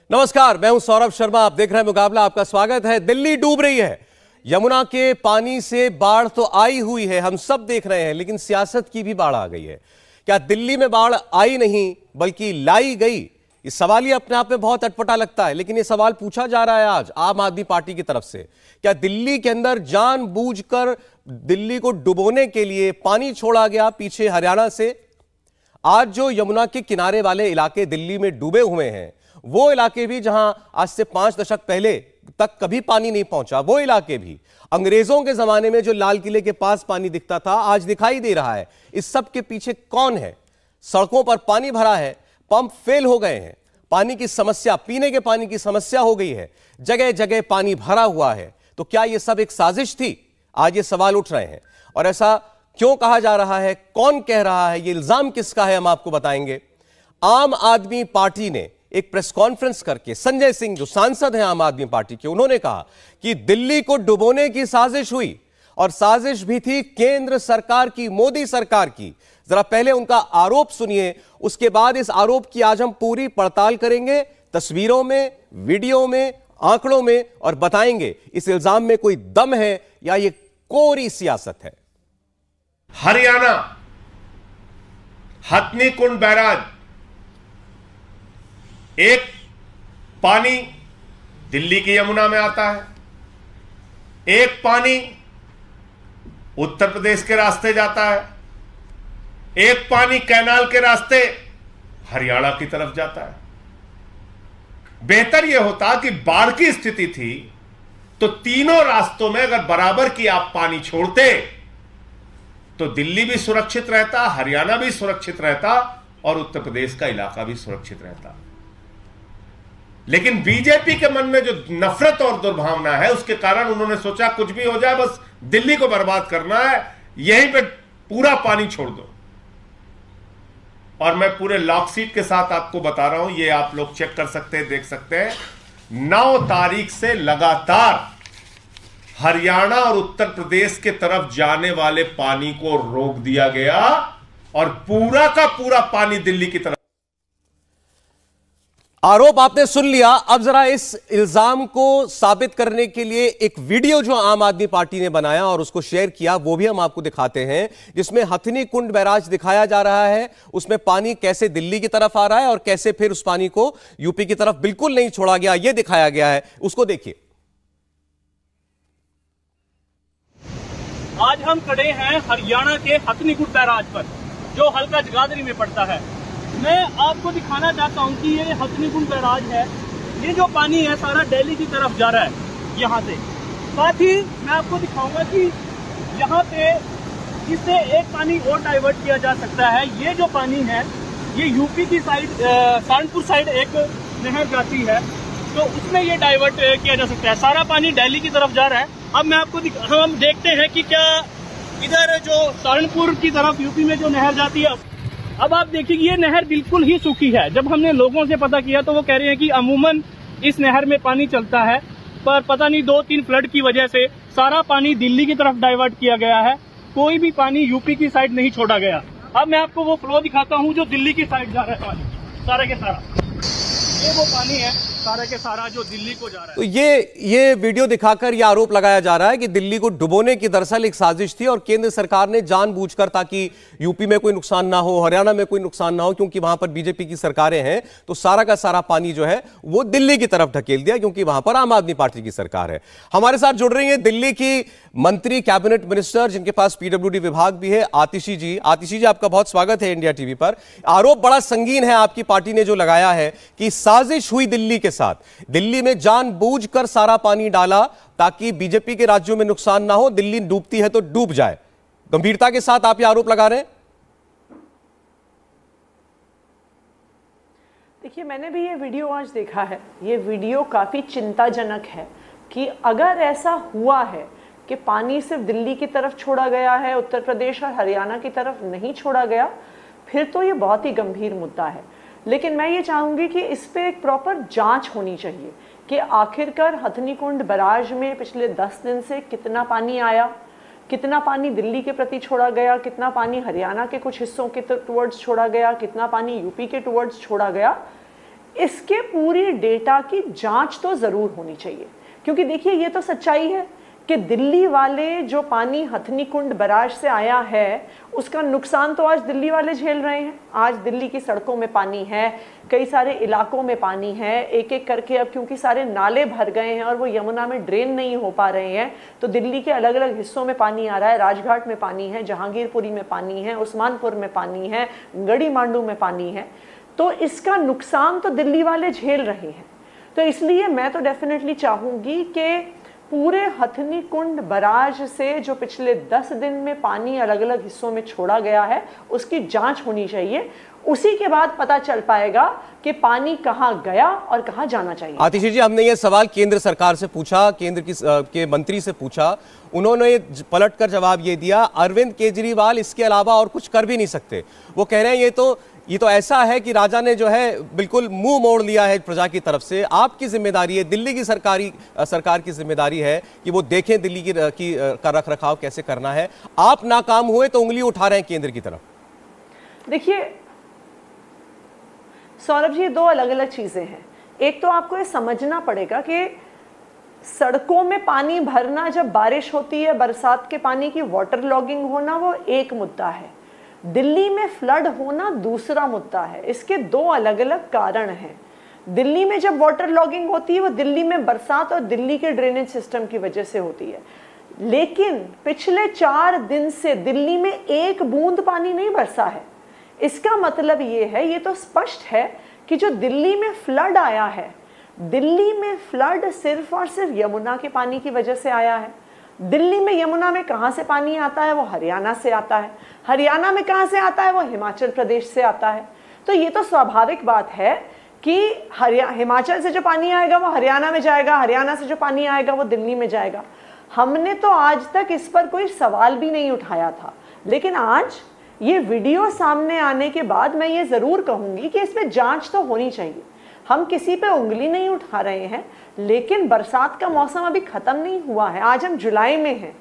नमस्कार, मैं हूं सौरभ शर्मा। आप देख रहे हैं मुकाबला। आपका स्वागत है। दिल्ली डूब रही है। यमुना के पानी से बाढ़ तो आई हुई है, हम सब देख रहे हैं, लेकिन सियासत की भी बाढ़ आ गई है। क्या दिल्ली में बाढ़ आई नहीं बल्कि लाई गई? ये सवाल ही अपने आप में बहुत अटपटा लगता है, लेकिन ये सवाल पूछा जा रहा है आज आम आदमी पार्टी की तरफ से। क्या दिल्ली के अंदर जानबूझकर दिल्ली को डुबोने के लिए पानी छोड़ा गया पीछे हरियाणा से? आज जो यमुना के किनारे वाले इलाके दिल्ली में डूबे हुए हैं, वो इलाके भी जहां आज से 5 दशक पहले तक कभी पानी नहीं पहुंचा, वो इलाके भी अंग्रेजों के जमाने में जो लाल किले के पास पानी दिखता था आज दिखाई दे रहा है। इस सब के पीछे कौन है? सड़कों पर पानी भरा है, पंप फेल हो गए हैं, पानी की समस्या, पीने के पानी की समस्या हो गई है, जगह जगह पानी भरा हुआ है। तो क्या यह सब एक साजिश थी? आज ये सवाल उठ रहे हैं। और ऐसा क्यों कहा जा रहा है, कौन कह रहा है, ये इल्जाम किसका है, हम आपको बताएंगे। आम आदमी पार्टी ने एक प्रेस कॉन्फ्रेंस करके, संजय सिंह जो सांसद हैं आम आदमी पार्टी के, उन्होंने कहा कि दिल्ली को डुबोने की साजिश हुई, और साजिश भी थी केंद्र सरकार की, मोदी सरकार की। जरा पहले उनका आरोप सुनिए, उसके बाद इस आरोप की आज हम पूरी पड़ताल करेंगे, तस्वीरों में, वीडियो में, आंकड़ों में, और बताएंगे इस इल्जाम में कोई दम है या ये कोरी सियासत है। हरियाणा हथनी कुंड बैराज, एक पानी दिल्ली की यमुना में आता है, एक पानी उत्तर प्रदेश के रास्ते जाता है, एक पानी कैनाल के रास्ते हरियाणा की तरफ जाता है। बेहतर यह होता कि बाढ़ की स्थिति थी तो तीनों रास्तों में अगर बराबर की आप पानी छोड़ते तो दिल्ली भी सुरक्षित रहता, हरियाणा भी सुरक्षित रहता और उत्तर प्रदेश का इलाका भी सुरक्षित रहता। लेकिन बीजेपी के मन में जो नफरत और दुर्भावना है, उसके कारण उन्होंने सोचा कुछ भी हो जाए, बस दिल्ली को बर्बाद करना है, यहीं पे पूरा पानी छोड़ दो। और मैं पूरे लॉकशीट के साथ आपको बता रहा हूं, ये आप लोग चेक कर सकते हैं, देख सकते हैं। 9 तारीख से लगातार हरियाणा और उत्तर प्रदेश के तरफ जाने वाले पानी को रोक दिया गया और पूरा का पूरा पानी दिल्ली की तरफ। आरोप आपने सुन लिया। अब जरा इस इल्जाम को साबित करने के लिए एक वीडियो जो आम आदमी पार्टी ने बनाया और उसको शेयर किया, वो भी हम आपको दिखाते हैं, जिसमें हथनी कुंड बैराज दिखाया जा रहा है। उसमें पानी कैसे दिल्ली की तरफ आ रहा है और कैसे फिर उस पानी को यूपी की तरफ बिल्कुल नहीं छोड़ा गया, यह दिखाया गया है। उसको देखिए। आज हम खड़े हैं हरियाणा के हथनी कुंड बैराज पर, जो हल्का जगाधरी में पड़ता है। मैं आपको दिखाना चाहता हूं कि ये हथनी कुंड बैराज है। ये जो पानी है सारा दिल्ली की तरफ जा रहा है यहाँ से। साथ ही मैं आपको दिखाऊंगा कि यहाँ पे इससे एक पानी और डाइवर्ट किया जा सकता है। ये जो पानी है ये यूपी की साइड, सहारनपुर साइड एक नहर जाती है, तो उसमें ये डाइवर्ट किया जा सकता है। सारा पानी दिल्ली की तरफ जा रहा है। अब मैं आपको हम देखते हैं कि क्या इधर जो सहारनपुर की तरफ यूपी में जो नहर जाती है, अब आप देखिए ये नहर बिल्कुल ही सूखी है। जब हमने लोगों से पता किया तो वो कह रहे हैं कि अमूमन इस नहर में पानी चलता है, पर पता नहीं 2-3 फ्लड की वजह से सारा पानी दिल्ली की तरफ डाइवर्ट किया गया है, कोई भी पानी यूपी की साइड नहीं छोड़ा गया। अब मैं आपको वो फ्लो दिखाता हूँ जो दिल्ली की साइड जा रहा है पानी, सारा के सारा। ये वो पानी है सारा के सारा जो दिल्ली को जा रहा है। तो ये वीडियो दिखाकर यह आरोप लगाया जा रहा है कि दिल्ली को डुबोने की दरअसल एक साजिश थी और केंद्र सरकार ने जानबूझकर, ताकि यूपी में कोई नुकसान ना हो, हरियाणा में कोई नुकसान ना हो, क्योंकि वहां पर बीजेपी की सरकारें हैं, तो सारा का सारा पानी जो है वो दिल्ली की तरफ ढकेल दिया, क्योंकि वहां पर आम आदमी पार्टी की सरकार है। हमारे साथ जुड़ रही है दिल्ली की मंत्री, कैबिनेट मिनिस्टर, जिनके पास पीडब्ल्यूडी विभाग भी है, आतिशी जी। आतिशी जी, आपका बहुत स्वागत है इंडिया टीवी पर। आरोप बड़ा संगीन है आपकी पार्टी ने जो लगाया है कि साजिश हुई दिल्ली के साथ, दिल्ली में जानबूझकर सारा पानी डाला ताकि बीजेपी के राज्यों में नुकसान ना हो, दिल्ली डूबती है तो डूब जाए। गंभीरता के साथ आप ये आरोप लगा रहे हैं। देखिए, मैंने भी ये वीडियो आज देखा है। ये वीडियो काफी चिंताजनक है कि अगर ऐसा हुआ है कि पानी सिर्फ दिल्ली की तरफ छोड़ा गया है, उत्तर प्रदेश और हरियाणा की तरफ नहीं छोड़ा गया, फिर तो ये बहुत ही गंभीर मुद्दा है। लेकिन मैं ये चाहूँगी कि इस पे एक प्रॉपर जांच होनी चाहिए कि आखिरकार हथनी कुंड बैराज में पिछले 10 दिन से कितना पानी आया, कितना पानी दिल्ली के प्रति छोड़ा गया, कितना पानी हरियाणा के कुछ हिस्सों के टुवर्ड्स छोड़ा गया, कितना पानी यूपी के टुवर्ड्स छोड़ा गया। इसके पूरी डेटा की जांच तो जरूर होनी चाहिए, क्योंकि देखिए ये तो सच्चाई है कि दिल्ली वाले जो पानी हथनी कुंड बैराज से आया है उसका नुकसान तो आज दिल्ली वाले झेल रहे हैं। आज दिल्ली की सड़कों में पानी है, कई सारे इलाकों में पानी है, एक एक करके अब क्योंकि सारे नाले भर गए हैं और वो यमुना में ड्रेन नहीं हो पा रहे हैं, तो दिल्ली के अलग अलग हिस्सों में पानी आ रहा है। राजघाट में पानी है, जहांगीरपुरी में पानी है, उस्मानपुर में पानी है, गढ़ी मांडू में पानी है। तो इसका नुकसान तो दिल्ली वाले झेल रहे हैं। तो इसलिए मैं तो डेफिनेटली चाहूंगी कि पूरे हथनी कुंड बैराज से जो पिछले 10 दिन में पानी अलग अलग हिस्सों में छोड़ा गया है उसकी जांच होनी चाहिए। उसी के बाद पता चल पाएगा कि पानी कहां गया और कहां जाना चाहिए। आतिशी जी, हमने ये सवाल केंद्र सरकार से पूछा, केंद्र के मंत्री से पूछा, उन्होंने पलटकर जवाब ये दिया, अरविंद केजरीवाल इसके अलावा और कुछ कर भी नहीं सकते। वो कह रहे हैं ये तो ऐसा है कि राजा ने जो है बिल्कुल मुंह मोड़ लिया है प्रजा की तरफ से। आपकी जिम्मेदारी है, दिल्ली की सरकार की जिम्मेदारी है कि वो देखें दिल्ली का रख रखाव कैसे करना है। आप नाकाम हुए तो उंगली उठा रहे हैं केंद्र की तरफ। देखिए सौरभ जी, ये दो अलग अलग चीजें हैं। एक तो आपको ये समझना पड़ेगा कि सड़कों में पानी भरना, जब बारिश होती है, बरसात के पानी की वाटर लॉगिंग होना, वो एक मुद्दा है। दिल्ली में फ्लड होना दूसरा मुद्दा है। इसके दो अलग अलग कारण हैं। दिल्ली में जब वाटर लॉगिंग होती है वो दिल्ली में बरसात और दिल्ली के ड्रेनेज सिस्टम की वजह से होती है, लेकिन पिछले 4 दिन से दिल्ली में एक बूंद पानी नहीं बरसा है। इसका मतलब ये है, ये तो स्पष्ट है कि जो दिल्ली में फ्लड आया है, दिल्ली में फ्लड सिर्फ और सिर्फ यमुना के पानी की वजह से आया है। दिल्ली में यमुना में कहां से पानी आता है? वो हरियाणा से आता है। हरियाणा में कहां से आता है? वो हिमाचल प्रदेश से आता है। तो ये तो स्वाभाविक बात है कि हिमाचल से जो पानी आएगा वो हरियाणा में जाएगा, हरियाणा से जो पानी आएगा वो दिल्ली में जाएगा। हमने तो आज तक इस पर कोई सवाल भी नहीं उठाया था, लेकिन आज ये वीडियो सामने आने के बाद मैं ये जरूर कहूंगी कि इसमें जांच तो होनी चाहिए। हम किसी पे उंगली नहीं उठा रहे हैं, लेकिन बरसात का मौसम अभी खत्म नहीं हुआ है। आज हम जुलाई में हैं।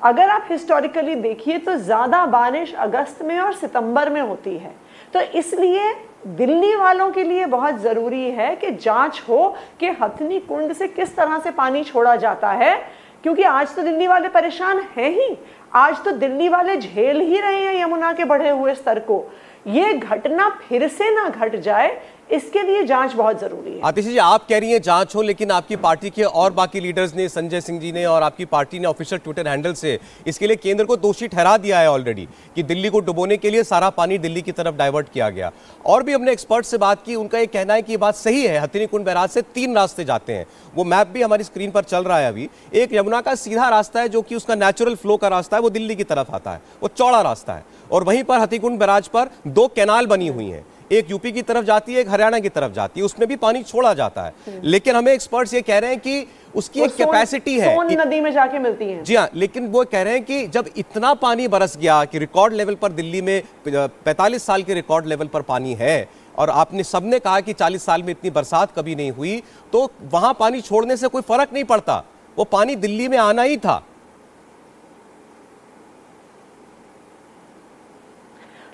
अगर आप हिस्टोरिकली देखिए तो ज्यादा बारिश अगस्त में और सितंबर में होती है। तो इसलिए दिल्ली वालों के लिए बहुत जरूरी है कि जांच हो कि हथनी कुंड से किस तरह से पानी छोड़ा जाता है, क्योंकि आज तो दिल्ली वाले परेशान हैं ही। आज तो दिल्ली वाले झेल ही रहे हैं यमुना के बढ़े हुए स्तर को। ये घटना फिर से ना घट जाए, इसके लिए जांच बहुत जरूरी है। आतिशी जी, आप कह रही हैं जांच हो, लेकिन आपकी पार्टी के और बाकी लीडर्स ने, संजय सिंह जी ने और आपकी पार्टी ने ऑफिशियल ट्विटर हैंडल से इसके लिए केंद्र को दोषी ठहरा दिया है ऑलरेडी कि दिल्ली को डुबोने के लिए सारा पानी दिल्ली की तरफ डाइवर्ट किया गया। और भी हमने एक्सपर्ट से बात की, उनका ये कहना है कि ये बात सही है। हथनी कुंड बैराज से 3 रास्ते जाते हैं, वो मैप भी हमारी स्क्रीन पर चल रहा है अभी। एक यमुना का सीधा रास्ता है जो कि उसका नेचुरल फ्लो का रास्ता है, वो दिल्ली की तरफ आता है, वो चौड़ा रास्ता है। और वहीं पर हथनी कुंड बैराज पर 2 कैनाल बनी हुई हैं, एक यूपी की तरफ जाती है, एक हरियाणा की तरफ जाती है, उसमें भी पानी छोड़ा जाता है। लेकिन हमें एक्सपर्ट्स ये कह रहे हैं कि उसकी एक कैपेसिटी है, सोन नदी में जाके मिलती है। जी हाँ, लेकिन वो कह रहे हैं कि जब इतना पानी बरस गया कि रिकॉर्ड लेवल पर दिल्ली में 45 साल के रिकॉर्ड लेवल पर पानी है, और आपने सबने कहा कि 40 साल में इतनी बरसात कभी नहीं हुई, तो वहां पानी छोड़ने से कोई फर्क नहीं पड़ता, वो पानी दिल्ली में आना ही था।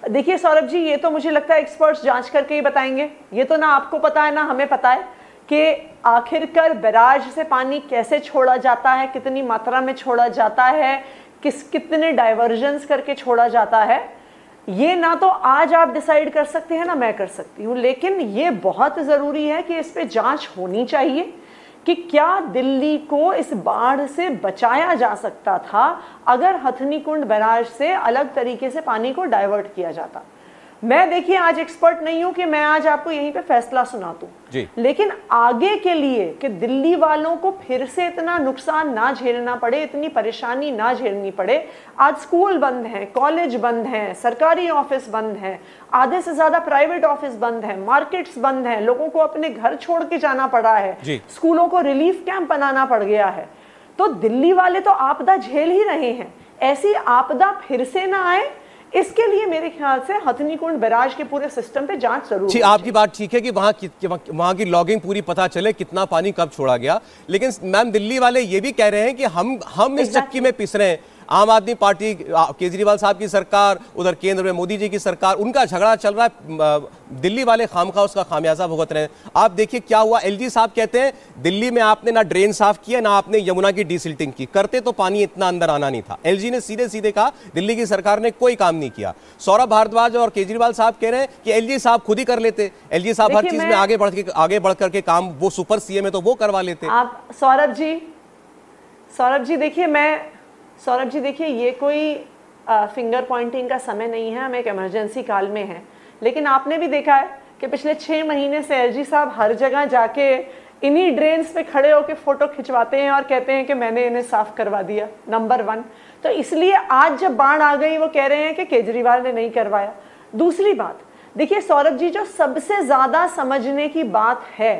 देखिए सौरभ जी, ये तो मुझे लगता है एक्सपर्ट्स जांच करके ही बताएंगे। ये तो ना आपको पता है ना हमें पता है कि आखिरकार बैराज से पानी कैसे छोड़ा जाता है, कितनी मात्रा में छोड़ा जाता है, कितने डाइवर्जन्स करके छोड़ा जाता है। ये ना तो आज आप डिसाइड कर सकते हैं ना मैं कर सकती हूँ, लेकिन ये बहुत ज़रूरी है कि इस पे जांच होनी चाहिए कि क्या दिल्ली को इस बाढ़ से बचाया जा सकता था अगर हथनी कुंड बैराज से अलग तरीके से पानी को डाइवर्ट किया जाता। मैं देखिए आज एक्सपर्ट नहीं हूं कि मैं आज आपको यहीं पे फैसला सुना दूं, लेकिन आगे के लिए कि दिल्ली वालों को फिर से इतना नुकसान ना झेलना पड़े, इतनी परेशानी ना झेलनी पड़े। आज स्कूल बंद हैं, कॉलेज बंद हैं, सरकारी ऑफिस बंद हैं, आधे से ज्यादा प्राइवेट ऑफिस बंद हैं, मार्केट्स बंद हैं, लोगों को अपने घर छोड़ के जाना पड़ा है, स्कूलों को रिलीफ कैंप बनाना पड़ गया है। तो दिल्ली वाले तो आपदा झेल ही रहे हैं, ऐसी आपदा फिर से ना आए, इसके लिए मेरे ख्याल से हथनी कुंड बैराज के पूरे सिस्टम पे जांच जरूर है। आपकी बात ठीक है कि वहां की लॉगिंग पूरी पता चले कितना पानी कब छोड़ा गया, लेकिन मैम दिल्ली वाले ये भी कह रहे हैं कि हम इस चक्की में पिस रहे हैं। आम आदमी पार्टी, केजरीवाल साहब की सरकार, उधर केंद्र में मोदी जी की सरकार, उनका झगड़ा चल रहा है। दिल्ली वाले खामखा उसका खामियाजा भुगत रहे हैं। आप देखिए क्या हुआ, एलजी साहब कहते हैं दिल्ली में आपने ना ड्रेन साफ किया, ना आपने यमुना की डीसिल्टिंग की, करते तो पानी इतना अंदर आना नहीं था। एलजी ने सीधे सीधे कहा दिल्ली की सरकार ने कोई काम नहीं किया। सौरभ भारद्वाज और केजरीवाल साहब कह रहे हैं कि एलजी साहब खुद ही कर लेते, एलजी साहब हर चीज में आगे बढ़ करके काम, वो सुपर सीएम है तो वो करवा लेते। आप सौरभ जी देखिए ये कोई फिंगर पॉइंटिंग का समय नहीं है, हम एक इमरजेंसी काल में हैं। लेकिन आपने भी देखा है कि पिछले 6 महीने से एलजी साहब हर जगह जाके इन्हीं ड्रेन्स पे खड़े होकर फोटो खिंचवाते हैं और कहते हैं कि मैंने इन्हें साफ करवा दिया, नंबर 1। तो इसलिए आज जब बाढ़ आ गई वो कह रहे हैं कि केजरीवाल ने नहीं करवाया। दूसरी बात देखिए सौरभ जी, जो सबसे ज्यादा समझने की बात है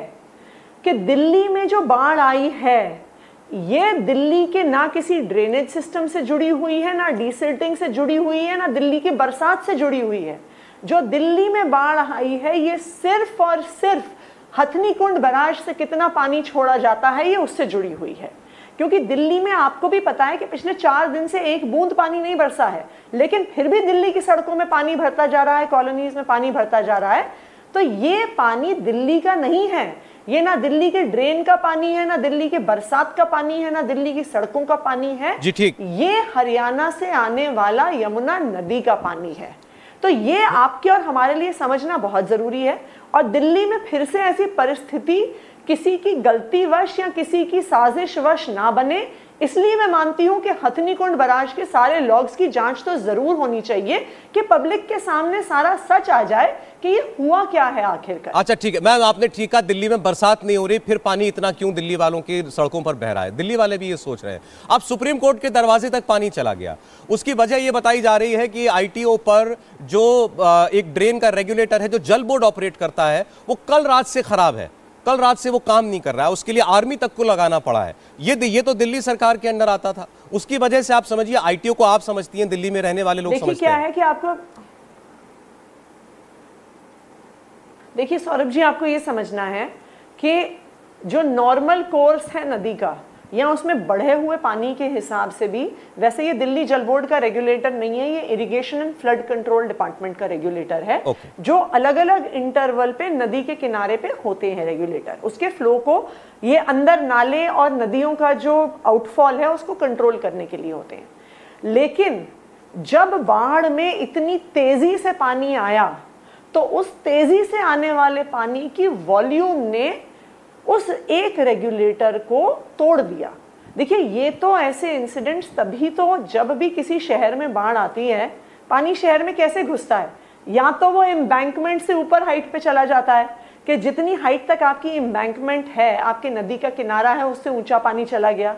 कि दिल्ली में जो बाढ़ आई है ये दिल्ली के ना किसी ड्रेनेज सिस्टम से जुड़ी हुई है, ना डीसिल्टिंग से जुड़ी हुई है, ना दिल्ली की बरसात से जुड़ी हुई है। जो दिल्ली में बाढ़ आई है ये सिर्फ और सिर्फ हथनी कुंड बैराज से कितना पानी छोड़ा जाता है ये उससे जुड़ी हुई है। क्योंकि दिल्ली में आपको भी पता है कि पिछले 4 दिन से एक बूंद पानी नहीं बरसा है, लेकिन फिर भी दिल्ली की सड़कों में पानी भरता जा रहा है, कॉलोनीज में पानी भरता जा रहा है। तो ये पानी दिल्ली का नहीं है, ये ना दिल्ली के ड्रेन का पानी है, ना दिल्ली के बरसात का पानी है, ना दिल्ली की सड़कों का पानी है जी, ठीक। ये हरियाणा से आने वाला यमुना नदी का पानी है। तो ये आपके और हमारे लिए समझना बहुत जरूरी है। और दिल्ली में फिर से ऐसी परिस्थिति किसी की गलतीवश या किसी की साजिशवश ना बने, इसलिए मैं मानती हूं कि हथनी कुंड बैराज के सारे लॉग्स की जांच तो जरूर होनी चाहिए कि पब्लिक के सामने सारा सच आ जाए कि ये हुआ क्या है आखिरकार। अच्छा ठीक है मैम, आपने ठीक कहा दिल्ली में बरसात नहीं हो रही, फिर पानी इतना क्यों दिल्ली वालों की सड़कों पर बह रहा है? दिल्ली वाले भी ये सोच रहे हैं। अब सुप्रीम कोर्ट के दरवाजे तक पानी चला गया, उसकी वजह ये बताई जा रही है कि आईटीओ पर जो एक ड्रेन का रेगुलेटर है जो जल बोर्ड ऑपरेट करता है वो कल रात से खराब है, कल रात से वो काम नहीं कर रहा है, उसके लिए आर्मी तक को लगाना पड़ा है। ये तो दिल्ली सरकार के अंडर आता था, उसकी वजह से आप समझिए आईटीओ को आप समझती हैं, दिल्ली में रहने वाले लोग समझते हैं। क्या है कि आपको देखिए सौरभ जी, आपको ये समझना है कि जो नॉर्मल कोर्स है नदी का या उसमें बढ़े हुए पानी के हिसाब से भी, वैसे ये दिल्ली जल बोर्ड का रेगुलेटर नहीं है, ये irrigation and flood control department का रेगुलेटर है। जो अलग अलग इंटरवल पे नदी के किनारे पे होते हैं रेगुलेटर, उसके फ्लो को ये अंदर नाले और नदियों का जो आउटफॉल है उसको कंट्रोल करने के लिए होते हैं। लेकिन जब बाढ़ में इतनी तेजी से पानी आया तो उस तेजी से आने वाले पानी की वॉल्यूम ने उस एक रेगुलेटर को तोड़ दिया। देखिए ये तो ऐसे इंसिडेंट्स तभी तो, जब भी किसी शहर में बाढ़ आती है, पानी शहर में कैसे घुसता है, या तो वो एम्बैंकमेंट से ऊपर हाइट पे चला जाता है कि जितनी हाइट तक आपकी एम्बैंकमेंट है, आपके नदी का किनारा है, उससे ऊंचा पानी चला गया,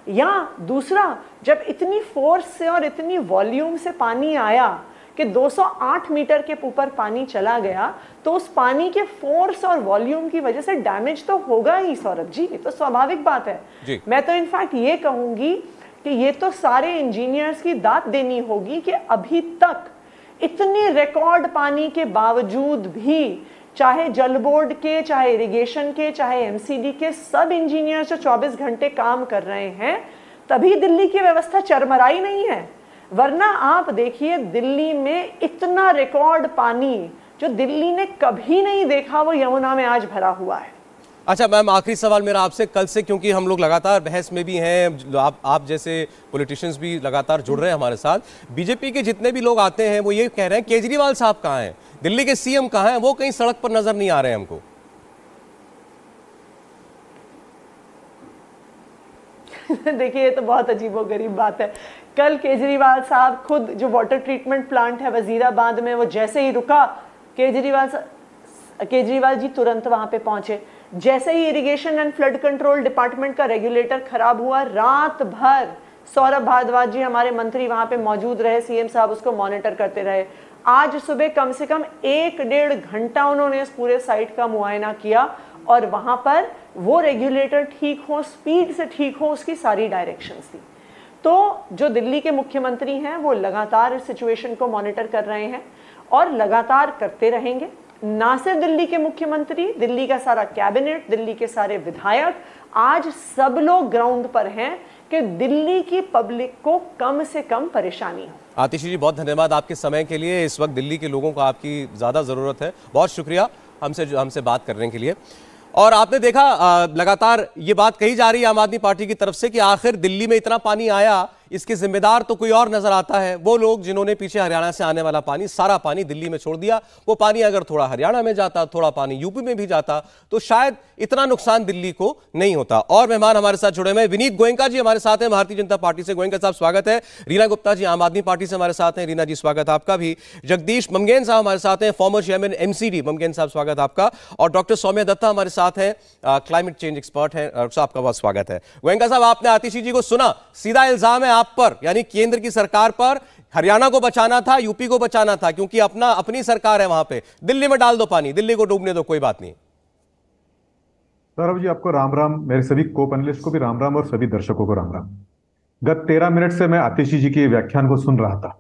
या दूसरा जब इतनी फोर्स से और इतनी वॉल्यूम से पानी आया कि 208 मीटर के ऊपर पानी चला गया, तो उस पानी के फोर्स और वॉल्यूम की वजह से डैमेज तो होगा ही सौरभ जी, ये तो स्वाभाविक बात है। मैं तो इनफैक्ट ये कहूंगी कि ये तो सारे इंजीनियर्स की दाद देनी होगी कि अभी तक इतने रिकॉर्ड पानी के बावजूद भी चाहे जल बोर्ड के, चाहे इरिगेशन के, चाहे एमसीडी के सब इंजीनियर्स जो 24 घंटे काम कर रहे हैं, तभी दिल्ली की व्यवस्था चरमराई नहीं है। वरना आप देखिए दिल्ली में इतना रिकॉर्ड पानी जो दिल्ली ने कभी नहीं देखा वो यमुना में आज भरा हुआ है। अच्छा मैम, आखिरी सवाल मेरा आपसे कल से, क्योंकि हम लोग लगातार बहस में भी हैं, आप जैसे पॉलिटिशियंस भी लगातार जुड़ रहे हैं हमारे साथ, बीजेपी के जितने भी लोग आते हैं वो ये कह रहे हैं केजरीवाल साहब कहाँ हैं, दिल्ली के सीएम कहाँ हैं, वो कहीं सड़क पर नजर नहीं आ रहे हैं हमको। देखिए ये तो बहुत अजीबोगरीब बात है। कल केजरीवाल साहब खुद, जो वाटर ट्रीटमेंट प्लांट है वजीराबाद में, वो जैसे ही रुका, केजरीवाल जी तुरंत वहां पे पहुंचे। जैसे ही irrigation and flood control department का रेगुलेटर खराब हुआ, रात भर सौरभ भारद्वाज जी हमारे मंत्री वहां पे मौजूद रहे, सीएम साहब उसको मॉनिटर करते रहे। आज सुबह कम से कम 1-1.5 घंटा उन्होंने इस पूरे साइट का मुआयना किया और वहां पर वो रेगुलेटर ठीक हो, स्पीड से ठीक हो, उसकी सारी डायरेक्शंस थी। तो जो दिल्ली के मुख्यमंत्री हैं वो लगातार इस सिचुएशन को मॉनिटर कर रहे हैं और लगातार करते रहेंगे। ना सिर्फ दिल्ली के मुख्यमंत्री, दिल्ली का सारा कैबिनेट, दिल्ली के सारे विधायक, आज सब लोग ग्राउंड पर हैं कि दिल्ली की पब्लिक को कम से कम परेशानी हो। आतिशी जी, बहुत धन्यवाद आपके समय के लिए। इस वक्त दिल्ली के लोगों को आपकी ज़्यादा ज़रूरत है। बहुत शुक्रिया हमसे बात करने के लिए। और आपने देखा लगातार ये बात कही जा रही है आम आदमी पार्टी की तरफ से कि आखिर दिल्ली में इतना पानी आया, इसके जिम्मेदार तो कोई और नजर आता है। वो लोग जिन्होंने पीछे हरियाणा से आने वाला पानी, सारा पानी दिल्ली में छोड़ दिया। वो पानी अगर थोड़ा हरियाणा में जाता, थोड़ा पानी यूपी में भी जाता, तो शायद इतना नुकसान दिल्ली को नहीं होता। और मेहमान हमारे साथ जुड़े हुए विनीत गोयनका जी हमारे साथ हैं भारतीय जनता पार्टी से। गोयनका साहब स्वागत है। रीना गुप्ता जी आम आदमी पार्टी से हमारे साथ हैं। रीना जी स्वागत आपका भी। जगदीश ममगेन साहब हमारे साथ हैं, फॉर्मर चेयरमैन एमसीडी। ममगेन साहब स्वागत आपका। और डॉक्टर सौम्या दत्ता हमारे साथ हैं, क्लाइमेट चेंज एक्सपर्ट हैं। आपका बहुत स्वागत है। गोयनका साहब, आपने आतिशी जी को सुना, सीधा इल्जाम है आप पर, यानी केंद्र की सरकार पर। हरियाणा को बचाना था, यूपी को बचाना था, क्योंकि अपनी सरकार है वहां पे। दिल्ली में डाल दो पानी, दिल्ली को डूबने दो, कोई बात नहीं। सौरभ जी, आपको राम राम, मेरे सभी को पैनलिस्ट को भी राम राम और सभी दर्शकों को राम राम। गत 13 मिनट से मैं आतिशी जी के व्याख्यान को सुन रहा था।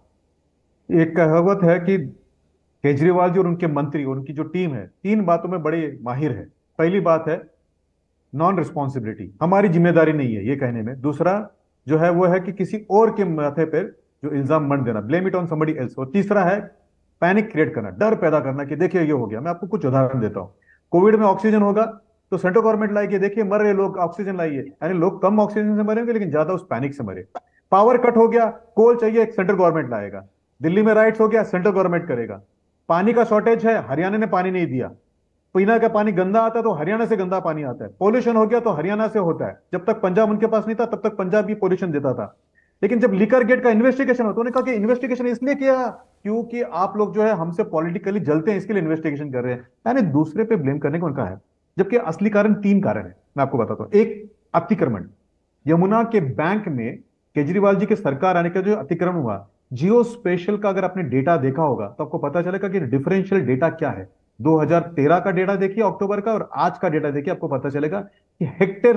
एक कहावत है कि केजरीवाल जी और उनके मंत्री, उनकी जो टीम है, 3 बातों में बड़े माहिर है। पहली बात है नॉन रिस्पॉन्सिबिलिटी, हमारी जिम्मेदारी नहीं है ये कहने में। दूसरा जो है वो है कि किसी और के माथे पर जो इल्जाम मत देना, blame it on somebody else. और तीसरा है पैनिक क्रिएट करना, डर पैदा करना कि देखिए ये हो गया। मैं आपको कुछ उदाहरण देता हूं। कोविड में ऑक्सीजन होगा तो सेंट्रल गवर्नमेंट लाएगी, देखिए मर रहे लोग, ऑक्सीजन लाइए। यानी लोग कम ऑक्सीजन से मरेंगे लेकिन ज्यादा उस पैनिक से मरे। पावर कट हो गया, कोल चाहिए, सेंट्रल गवर्नमेंट लाएगा। दिल्ली में राइट्स हो गया, सेंट्रल गवर्नमेंट करेगा। पानी का शॉर्टेज है, हरियाणा ने पानी नहीं दिया। पीना का पानी गंदा आता है तो हरियाणा से गंदा पानी आता है। पोल्यूशन हो गया तो हरियाणा से होता है। जब तक पंजाब उनके पास नहीं था तब तक पंजाब भी पोल्यूशन देता था। लेकिन जब लिकर गेट का इन्वेस्टिगेशन हो तो उन्होंने कहा कि इन्वेस्टिगेशन इसलिए किया क्योंकि आप लोग जो है हमसे पॉलिटिकली जलते हैं, इसके लिए इन्वेस्टिगेशन कर रहे हैं। यानी दूसरे पे ब्लेम करने को उनका है, जबकि असली कारण 3 कारण है। मैं आपको बताता हूं। एक, अतिक्रमण। यमुना के बैंक में केजरीवाल जी के सरकार आने का जो अतिक्रमण हुआ, जियो स्पेशल का अगर आपने डेटा देखा होगा तो आपको पता चलेगा कि डिफरेंशियल डेटा क्या है। 2013 का डेटा देखिए अक्टूबर का, और आज का डेटा देखिए, आपको पता चलेगा कि हेक्टेयर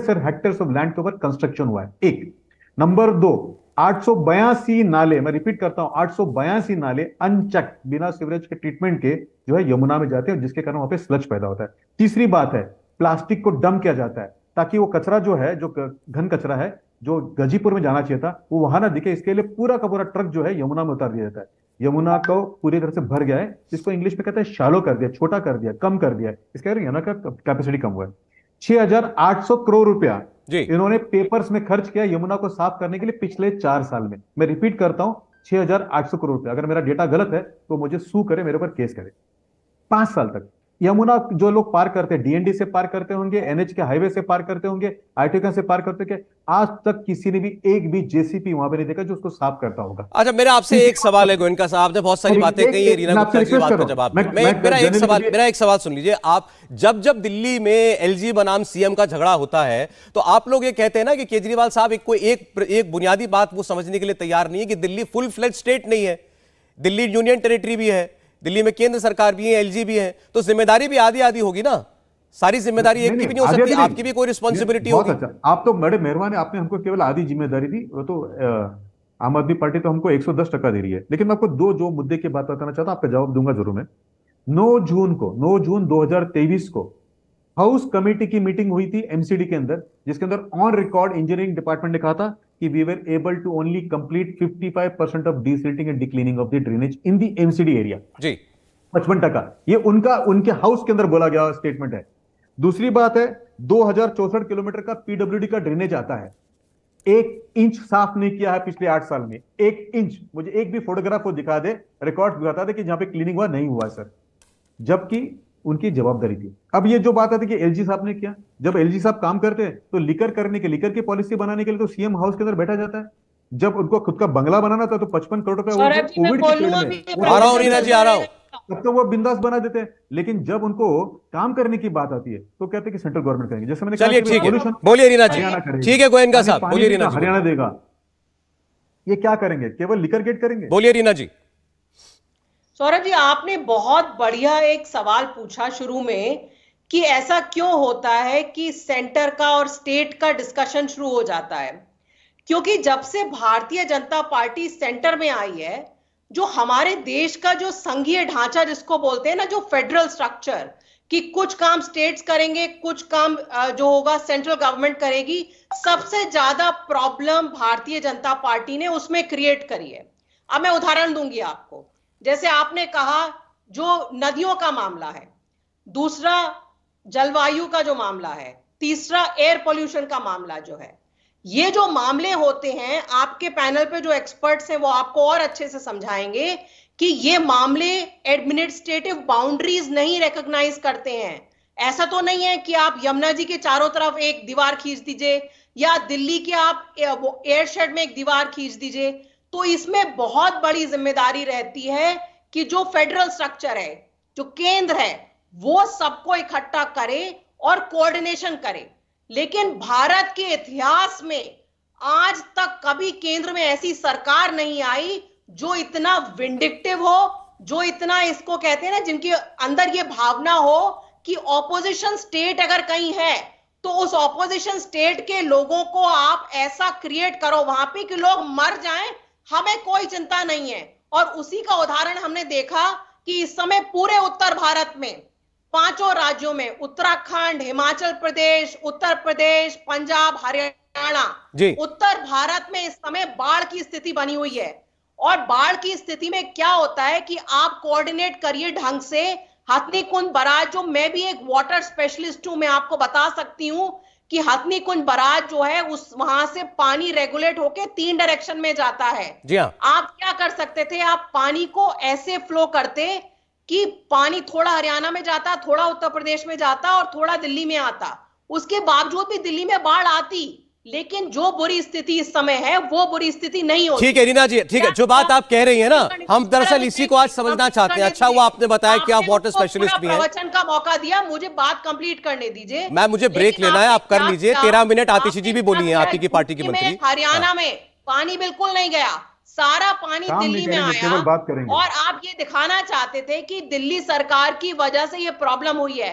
ऑफ लैंड के ऊपर कंस्ट्रक्शन हुआ है। एक नंबर 2, 882 नाले, मैं रिपीट करता हूं, 882 नाले अनचेक बिना सीवरेज के ट्रीटमेंट के जो है यमुना में जाते हैं, जिसके कारण वहां पे स्लज पैदा होता है। तीसरी बात है, प्लास्टिक को डंप किया जाता है ताकि वो कचरा जो है, जो घन कचरा है, जो गाजीपुर में जाना चाहिए था, वो वहां ना दिखे। इसके लिए पूरा का पूरा ट्रक जो है यमुना में उतार दिया जाता है। यमुना को पूरी तरह से भर गया है, जिसको इंग्लिश में कहते हैं शालो कर दिया, छोटा कर दिया, कम कर दिया। इसके यमुना का कैपेसिटी कम हुआ है। 6,800 करोड़ रुपया इन्होंने पेपर्स में खर्च किया यमुना को साफ करने के लिए पिछले 4 साल में। मैं रिपीट करता हूं, 6,800 करोड़ रुपया। अगर मेरा डेटा गलत है तो मुझे सू करे, मेरे ऊपर केस करे। 5 साल तक यमुना जो लोग पार करते हैं, डीएनडी से पार करते होंगे, एनएच के हाईवे से पार करते होंगे, आईटीका से पार करते होंगे, आज तक किसी ने भी एक भी जेसीपी वहां पे नहीं देखा जो उसको साफ करता होगा। अच्छा, मेरा आपसे एक सवाल है गोयनका साहब, आपने बहुत सारी बातें कही है, रीना गुप्ता जी बात का जवाब। मेरा एक सवाल सुन लीजिए आप। जब दिल्ली में एलजी बनाम सीएम का झगड़ा होता है तो आप लोग ये कहते हैं ना कि केजरीवाल साहब एक बुनियादी बात वो समझने के लिए तैयार नहीं है कि दिल्ली फुल फ्लेज स्टेट नहीं है, दिल्ली यूनियन टेरिटरी भी है, दिल्ली में केंद्र सरकार भी है, एलजी भी है, तो जिम्मेदारी भी आधी आधी होगी ना। सारी जिम्मेदारी एक की भी नहीं हो सकती, आपकी भी कोई रिस्पॉन्सिबिलिटी होगी। अच्छा, आप तो बड़े मेहरबान है, आपने हमको केवल आधी जिम्मेदारी दी। वो तो आम आदमी पार्टी तो हमको 110% दे रही है। लेकिन मैं आपको जो मुद्दे की बात बताना चाहता हूं, आपका जवाब दूंगा जरूर मैं। 9 जून 2023 को हाउस कमेटी की मीटिंग हुई थी एमसीडी के अंदर, जिसके अंदर ऑन रिकॉर्ड इंजीनियरिंग डिपार्टमेंट ने कहा था कि we were able to only complete 55% of desilting and decleaning of the drainage in the MCD area. जी 55%, ये उनके हाउस के अंदर बोला गया स्टेटमेंट है। दूसरी बात है, 2064 किलोमीटर का पीडब्ल्यूडी का ड्रेनेज आता है, 1 इंच साफ नहीं किया है पिछले 8 साल में। 1 इंच, मुझे एक भी फोटोग्राफ को दिखा दे, रिकॉर्ड बता दे कि जहां पे क्लीनिंग हुआ नहीं हुआ सर, जबकि उनकी जवाबदारी थी। अब ये जो बात आती है कि एलजी साहब ने किया, जब एलजी साहब काम करते हैं तो लिकर की पॉलिसी बनाने के लिए तो सीएम हाउस के अंदर बैठा जाता है। जब उनको खुद का बंगला बनाना था तो 55 करोड़ रुपए कोविड के पीरियड में, आ रहा हूं रीना जी, आ रहा हूं, तब तो वो बिंदास बना देते हैं। लेकिन जब उनको काम करने की बात आती है तो कहते हैं कि सेंट्रल गवर्नमेंट करेंगे। जैसे मैंने चलिए ठीक है, बोलिए रीना जी। ठीक है गोयनका साहब, बोलिए रीना जी। हरियाणा देगा, ये क्या करेंगे? केवल लिकर गेट करेंगे? बोलिए रीना जी। सौरभ जी, आपने बहुत बढ़िया एक सवाल पूछा शुरू में कि ऐसा क्यों होता है कि सेंटर का और स्टेट का डिस्कशन शुरू हो जाता है। क्योंकि जब से भारतीय जनता पार्टी सेंटर में आई है, जो हमारे देश का जो संघीय ढांचा जिसको बोलते हैं ना, जो फेडरल स्ट्रक्चर, कि कुछ काम स्टेट्स करेंगे, कुछ काम जो होगा सेंट्रल गवर्नमेंट करेगी। सबसे ज्यादा प्रॉब्लम भारतीय जनता पार्टी ने उसमें क्रिएट करी है। अब मैं उदाहरण दूंगी आपको। जैसे आपने कहा जो नदियों का मामला है, दूसरा जलवायु का जो मामला है, तीसरा एयर पोल्यूशन का मामला जो है, ये जो मामले होते हैं, आपके पैनल पे जो एक्सपर्ट्स हैं वो आपको और अच्छे से समझाएंगे कि ये मामले एडमिनिस्ट्रेटिव बाउंड्रीज नहीं रिकॉग्नाइज करते हैं। ऐसा तो नहीं है कि आप यमुना जी के चारों तरफ एक दीवार खींच दीजिए या दिल्ली के आप एयरशेड में एक दीवार खींच दीजिए। तो इसमें बहुत बड़ी जिम्मेदारी रहती है कि जो फेडरल स्ट्रक्चर है, जो केंद्र है, वो सबको इकट्ठा करे और कोऑर्डिनेशन करे। लेकिन भारत के इतिहास में आज तक कभी केंद्र में ऐसी सरकार नहीं आई जो इतना विंडिक्टिव हो, जो इतना इसको कहते हैं ना, जिनके अंदर ये भावना हो कि ऑपोजिशन स्टेट अगर कहीं है तो उस ऑपोजिशन स्टेट के लोगों को आप ऐसा क्रिएट करो वहां पे कि लोग मर जाएं, हमें कोई चिंता नहीं है। और उसी का उदाहरण हमने देखा कि इस समय पूरे उत्तर भारत में, पांचों राज्यों में, उत्तराखंड, हिमाचल प्रदेश, उत्तर प्रदेश, पंजाब, हरियाणा, उत्तर भारत में इस समय बाढ़ की स्थिति बनी हुई है। और बाढ़ की स्थिति में क्या होता है कि आप कोऑर्डिनेट करिए ढंग से। हथनी कुंड बराज, जो मैं भी एक वाटर स्पेशलिस्ट हूं, मैं आपको बता सकती हूं कि हथनी कुंड बराज जो है उस वहां से पानी रेगुलेट होके 3 डायरेक्शन में जाता है। जी हाँ। आप क्या कर सकते थे, आप पानी को ऐसे फ्लो करते कि पानी थोड़ा हरियाणा में जाता, थोड़ा उत्तर प्रदेश में जाता और थोड़ा दिल्ली में आता। उसके बावजूद भी दिल्ली में बाढ़ आती, लेकिन जो बुरी स्थिति इस समय है वो बुरी स्थिति नहीं होती। ठीक है रीना जी, ठीक है, जो बात आप कह रही है ना, हम दरअसल इसी को आज समझना चाहते हैं। अच्छा हुआ आपने बताया कि आप वाटर स्पेशलिस्ट भी हैं। प्रवचन का मौका दिया, मुझे बात कंप्लीट करने दीजिए। मैम, मुझे ब्रेक लेना है, आप कर लीजिए। 13 मिनट आतिशी जी भी बोली हैं, आपकी की पार्टी की मंत्री। हरियाणा में पानी बिल्कुल नहीं गया, सारा पानी दिल्ली में आया। और आप ये दिखाना चाहते थे कि दिल्ली सरकार की वजह से ये प्रॉब्लम हुई है।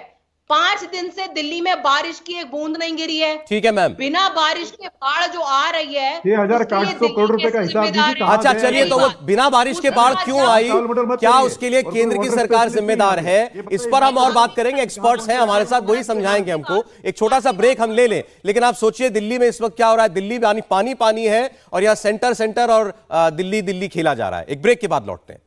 5 दिन से दिल्ली में बारिश की एक बूंद नहीं गिरी है। ठीक है मैम, बिना बारिश के बाढ़ जो आ रही है, 6,800 करोड़ रुपए का हिसाब दीजिए। अच्छा चलिए, तो वो बिना बारिश के बाढ़ क्यों आई, क्या उसके लिए केंद्र की सरकार जिम्मेदार है? इस पर हम और बात करेंगे, एक्सपर्ट्स हैं हमारे साथ, वही समझाएंगे हमको। एक छोटा सा ब्रेक हम ले लें। लेकिन आप सोचिए दिल्ली में इस वक्त क्या हो रहा है। दिल्ली में पानी पानी है और यहाँ सेंटर और दिल्ली खेला जा रहा है। एक ब्रेक के बाद लौटते हैं।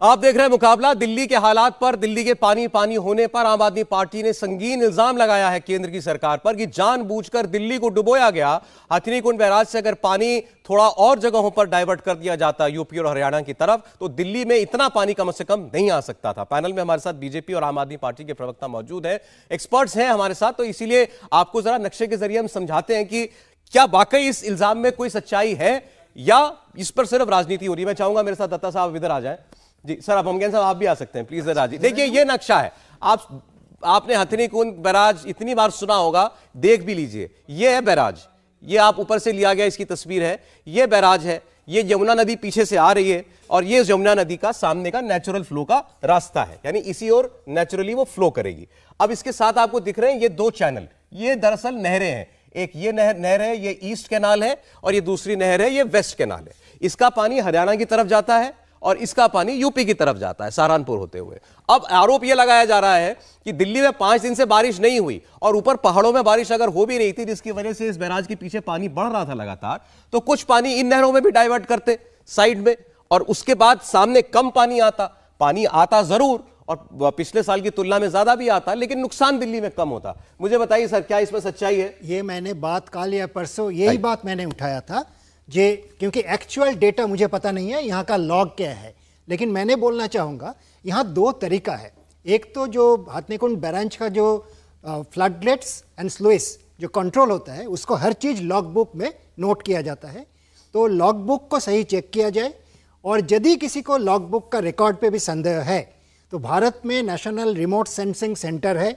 आप देख रहे हैं मुकाबला। दिल्ली के हालात पर, दिल्ली के पानी होने पर आम आदमी पार्टी ने संगीन इल्जाम लगाया है केंद्र की सरकार पर कि जानबूझकर दिल्ली को डुबोया गया। हथनी कुंड बैराज से अगर पानी थोड़ा और जगहों पर डाइवर्ट कर दिया जाता यूपी और हरियाणा की तरफ, तो दिल्ली में इतना पानी कम से कम नहीं आ सकता था। पैनल में हमारे साथ बीजेपी और आम आदमी पार्टी के प्रवक्ता मौजूद हैं, एक्सपर्ट्स हैं हमारे साथ। तो इसीलिए आपको जरा नक्शे के जरिए हम समझाते हैं कि क्या वाकई इस इल्जाम में कोई सच्चाई है या इस पर सिर्फ राजनीति हो रही है। मैं चाहूंगा मेरे साथ दत्ता साहब इधर आ जाए। जी सर, आप हमगन साहब आप भी आ सकते हैं प्लीज। राजी देखिए, ये नक्शा है। आपने हथनी कुंड बैराज इतनी बार सुना होगा, देख भी लीजिए। ये है बैराज, ये आप ऊपर से लिया गया इसकी तस्वीर है। ये बैराज है, ये यमुना नदी पीछे से आ रही है और ये यमुना नदी का सामने का नेचुरल फ्लो का रास्ता है, यानी इसी ओर नेचुरली वो फ्लो करेगी। अब इसके साथ आपको दिख रहे हैं ये 2 चैनल, ये दरअसल नहरें हैं। एक ये नहर है, ये ईस्ट कैनाल है, और ये दूसरी नहर है, ये वेस्ट कैनाल है। इसका पानी हरियाणा की तरफ जाता है और इसका पानी यूपी की तरफ जाता है, सहारनपुर होते हुए। अब आरोप यह लगाया जा रहा है कि दिल्ली में 5 दिन से बारिश नहीं हुई और ऊपर पहाड़ों में बारिश अगर हो भी रही थी, जिसकी वजह से इस बैराज के पीछे पानी बढ़ रहा था लगातार, तो कुछ पानी इन नहरों में भी डाइवर्ट करते साइड में, और उसके बाद सामने कम पानी आता जरूर, और पिछले साल की तुलना में ज्यादा भी आता, लेकिन नुकसान दिल्ली में कम होता। मुझे बताइए सर, क्या इसमें सच्चाई है? ये मैंने बात कल या परसों यही बात मैंने उठाया था, क्योंकि एक्चुअल डेटा मुझे पता नहीं है यहाँ का लॉग क्या है, लेकिन मैंने बोलना चाहूँगा यहाँ 2 तरीका है। एक तो जो हथनी कुंड बैराज का जो फ्लडगेट्स एंड स्लुइस जो कंट्रोल होता है, उसको हर चीज़ लॉग बुक में नोट किया जाता है। तो लॉग बुक को सही चेक किया जाए, और यदि किसी को लॉग बुक का रिकॉर्ड पे भी संदेह है तो भारत में नेशनल रिमोट सेंसिंग सेंटर है,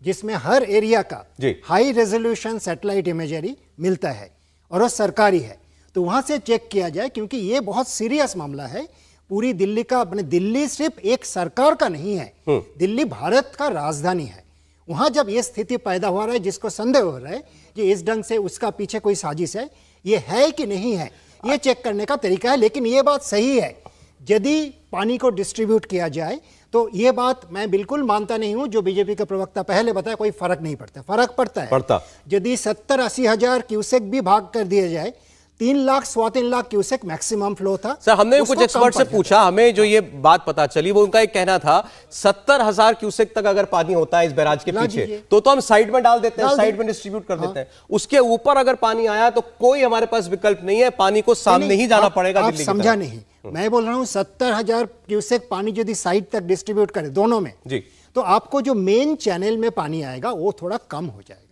जिसमें हर एरिया का हाई रेजोल्यूशन सैटेलाइट इमेजरी मिलता है और वो सरकारी है। तो वहाँ से चेक किया जाए, क्योंकि ये बहुत सीरियस मामला है। पूरी दिल्ली का, अपने दिल्ली सिर्फ एक सरकार का नहीं है, दिल्ली भारत का राजधानी है। वहाँ जब ये स्थिति पैदा हो रहा है, जिसको संदेह हो रहा है कि इस ढंग से उसका पीछे कोई साजिश है, ये है कि नहीं है, ये चेक करने का तरीका है। लेकिन ये बात सही है, यदि पानी को डिस्ट्रीब्यूट किया जाए तो ये बात मैं बिल्कुल मानता नहीं हूं जो बीजेपी के प्रवक्ता पहले बताया, कोई फर्क नहीं पड़ता। फर्क पड़ता है यदि 70-80 हजार क्यूसेक भी भाग कर दिए जाए, 3 lakh 3.25 lakh cusec maximum flow था। सर हमने कुछ एक्सपर्ट से पूछा, हमें जो ये बात पता चली वो उनका एक कहना था 70,000 क्यूसेक तक अगर पानी होता है इस बैराज के पीछे तो हम साइड में डाल देते हैं, साइड में डिस्ट्रीब्यूट कर देते हैं। उसके ऊपर अगर पानी आया तो कोई हमारे पास विकल्प नहीं है, पानी को सामने ही जाना पड़ेगा। आप समझा नहीं, मैं बोल रहा हूं 70,000 क्यूसेक पानी यदि साइड तक डिस्ट्रीब्यूट करे दोनों में जी, तो आपको जो मेन चैनल में पानी आएगा वो थोड़ा कम हो जाएगा।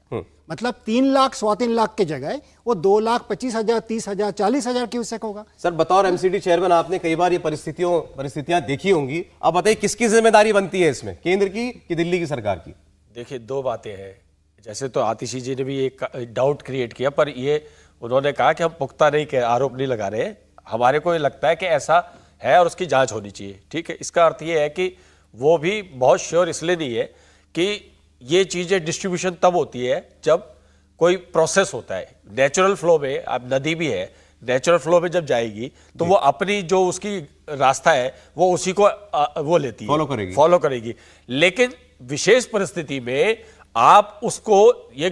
मतलब 3 लाख 3.25 लाख के जगह वो 2,25,000 30,000 40,000 क्यूसेक होगा। सर बतौर एमसीडी चेयरमैन आपने कई बार ये परिस्थितियां देखी होंगी, अब बताइए किसकी जिम्मेदारी बनती है इसमें, केंद्र की कि दिल्ली की सरकार की? देखिए 2 बातें हैं। जैसे तो आतिशी जी ने भी एक डाउट क्रिएट किया, पर ये उन्होंने कहा कि हम पुख्ता नहीं आरोप नहीं लगा रहे, हमारे को ये लगता है कि ऐसा है और उसकी जांच होनी चाहिए। ठीक है, इसका अर्थ ये है कि वो भी बहुत श्योर इसलिए नहीं है कि ये चीज़ें डिस्ट्रीब्यूशन तब होती है जब कोई प्रोसेस होता है। नेचुरल फ्लो में, अब नदी भी है, नेचुरल फ्लो में जब जाएगी तो वो अपनी जो उसकी रास्ता है वो उसी को वो लेती है, फॉलो करेगी। लेकिन विशेष परिस्थिति में आप उसको, ये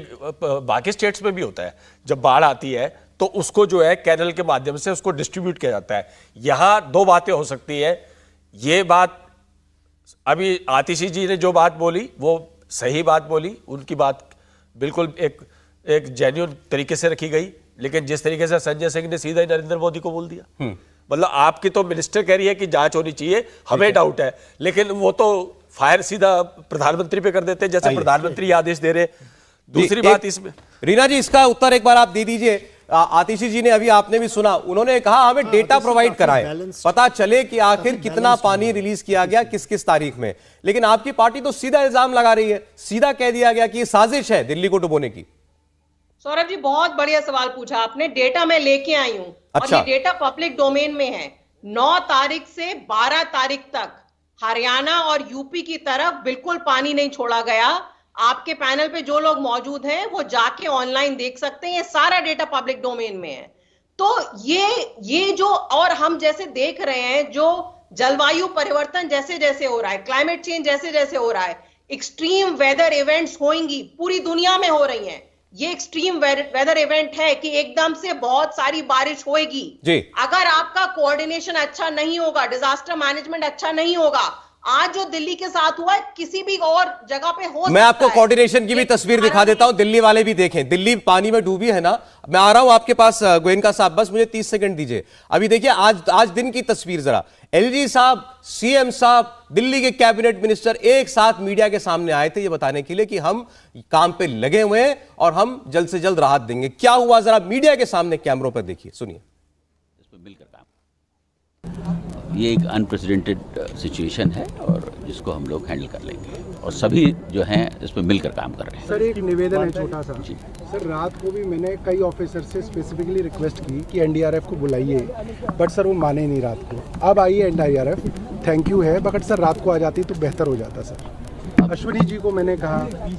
बाकी स्टेट्स में भी होता है, जब बाढ़ आती है तो उसको जो है कैनल के माध्यम से उसको डिस्ट्रीब्यूट किया जाता है। यहां 2 बातें हो सकती है। ये बात अभी आतिशी जी ने जो बात बोली वो सही बात बोली, उनकी बात बिल्कुल एक जेन्युइन तरीके से रखी गई, लेकिन जिस तरीके से संजय सिंह ने सीधा नरेंद्र मोदी को बोल दिया, मतलब आपकी तो मिनिस्टर कह रही है कि जांच होनी चाहिए, हमें डाउट है, लेकिन वो तो फायर सीधा प्रधानमंत्री पे कर देते हैं, जैसे प्रधानमंत्री आदेश दे रहे। दूसरी बात इसमें, रीना जी इसका उत्तर एक बार आप दे दीजिए। आतिशी जी ने अभी आपने भी सुना, उन्होंने कहा हमें डेटा प्रोवाइड कराएं, पता चले कि आखिर कितना पानी रिलीज किया गया किस किस तारीख में। लेकिन आपकी पार्टी तो सीधा इल्जाम लगा रही है, सीधा कह दिया गया कि ये साजिश है दिल्ली को डुबोने की। सौरभ जी बहुत बढ़िया सवाल पूछा आपने। डेटा मैं लेके आई हूं और ये डेटा पब्लिक डोमेन में है। 9 तारीख से 12 तारीख तक हरियाणा और यूपी की तरफ बिल्कुल पानी नहीं छोड़ा गया। आपके पैनल पे जो लोग मौजूद हैं वो जाके ऑनलाइन देख सकते हैं, ये सारा डेटा पब्लिक डोमेन में है। तो ये जो, और हम जैसे देख रहे हैं जो जलवायु परिवर्तन जैसे जैसे हो रहा है, क्लाइमेट चेंज जैसे जैसे हो रहा है, एक्सट्रीम वेदर इवेंट्स होंगी, पूरी दुनिया में हो रही हैं। ये एक्सट्रीम वेदर इवेंट है कि एकदम से बहुत सारी बारिश होगी। अगर आपका कोऑर्डिनेशन अच्छा नहीं होगा, डिजास्टर मैनेजमेंट अच्छा नहीं होगा, आज जो दिल्ली के साथ हुआ है किसी भी और जगह पे हो सकता है। मैं आपको कोऑर्डिनेशन की भी तस्वीर दिखा देता हूं, दिल्ली वाले भी देखें। दिल्ली पानी में डूबी है ना, मैं आ रहा हूं आपके पास गोयनका साहब, बस मुझे 30 सेकंड दीजिए। अभी देखिए आज दिन की तस्वीर जरा। एलजी साहब, सीएम साहब, दिल्ली के कैबिनेट मिनिस्टर एक साथ मीडिया के सामने आए थे ये बताने के लिए कि हम काम पे लगे हुए हैं और हम जल्द से जल्द राहत देंगे। क्या हुआ जरा मीडिया के सामने कैमरों पर देखिए, सुनिए। मिलकर काम, ये एक अनप्रेसिडेंटेड सिचुएशन है और जिसको हम लोग हैंडल कर लेंगे और सभी जो हैं इस पर मिलकर काम कर रहे हैं। सर एक निवेदन है छोटा सा जी। सर रात को भी मैंने कई ऑफिसर से स्पेसिफिकली रिक्वेस्ट की कि एनडीआरएफ को बुलाइए, बट सर वो माने नहीं रात को। अब आइए एनडीआरएफ, थैंक यू है, बट सर रात को आ जाती तो बेहतर हो जाता सर। अश्विनी जी को मैंने कहा,